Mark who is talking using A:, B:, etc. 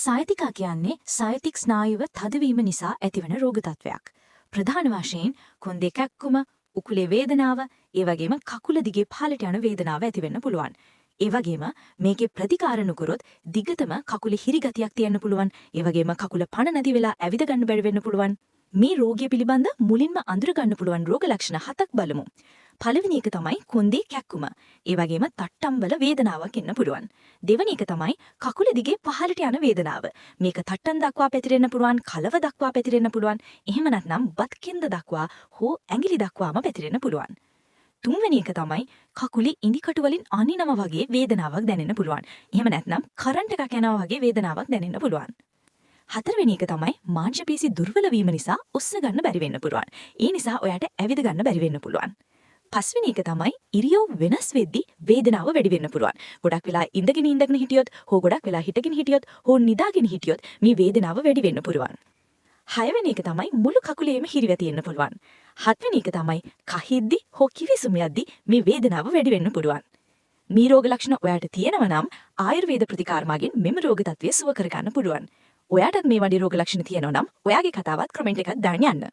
A: සායතිකා කියන්නේ සායතික් ස්නායුව තදවීම නිසා ඇතිවන රෝග තත්වයක්. ප්‍රධාන වශයෙන් කොන්දේ කැක්කුම, උකුලේ වේදනාව, ඒ වගේම කකුල දිගේ පහළට යන වේදනාව ඇති වෙන්න පුළුවන්. ඒ වගේම මේකේ ප්‍රතිකාර නොකරොත් දිගටම කකුලේ හිරිගතියක් තියෙන්න පුළුවන්. ඒ වගේම කකුල පණ නැති වෙලා ඇවිද ගන්න බැරි වෙන්න පුළුවන්. මේ රෝගය පිළිබඳ මුලින්ම අඳුර ගන්න පුළුවන් රෝග ලක්ෂණ 7ක් බලමු. පළවෙනි එක තමයි කොන්දේ කැක්කුම. ඒ වගේම තට්ටම්වල වේදනාවක් එන්න පුළුවන්. දෙවෙනි එක තමයි කකුල දිගේ පහළට යන වේදනාව. මේක තට්ටන් දක්වා පැතිරෙන්න පුළුවන්, කලව දක්වා පැතිරෙන්න පුළුවන්. එහෙම නැත්නම් බත් කෙන්ද දක්වා හෝ ඇඟිලි දක්වාම පැතිරෙන්න පුළුවන්. තුන්වෙනි එක තමයි කකුලේ ඉඳිකටු වලින් අනිනවා වගේ වේදනාවක් දැනෙන්න පුළුවන්. එහෙම නැත්නම් කරන්ට් එකක් යනවා වගේ වේදනාවක් දැනෙන්න පුළුවන්. හතරවෙනි එක තමයි මාංශ පේශි දුර්වල වීම නිසා උස්ස ගන්න බැරි වෙන්න පුළුවන්. ඒ නිසා ඔයාට ඇවිද ගන්න බැරි වෙන්න පුළුවන්. පස්වෙනි එක තමයි ඉරියව් වෙනස් වෙද්දී වේදනාව වැඩි වෙන්න පුළුවන්. ගොඩක් වෙලා ඉඳගෙන හිටියොත්, හෝ ගොඩක් වෙලා හිටගෙන හිටියොත්, හෝ නිදාගෙන හිටියොත් මේ වේදනාව වැඩි වෙන්න පුළුවන්. හයවෙනි එක තමයි මුළු කකුලේම හිරිවැ තියෙන්න පුළුවන්. හත්වෙනි එක තමයි කහිද්දි හෝ කිවිසුම යද්දි මේ වේදනාව වැඩි වෙන්න පුළුවන්. මේ රෝග ලක්ෂණ ඔයාට තියෙනවා නම් ආයුර්වේද ප්‍රතිකාර මාගෙන් මෙම රෝග තත්ත්වය සුව කර ගන්න පුළුවන්. ඔයාටත් මේ වගේ රෝග ලක්ෂණ තියෙනවා නම් ඔයාගේ කතාවත් කමෙන්ට් එකක් දාන්න යන්න.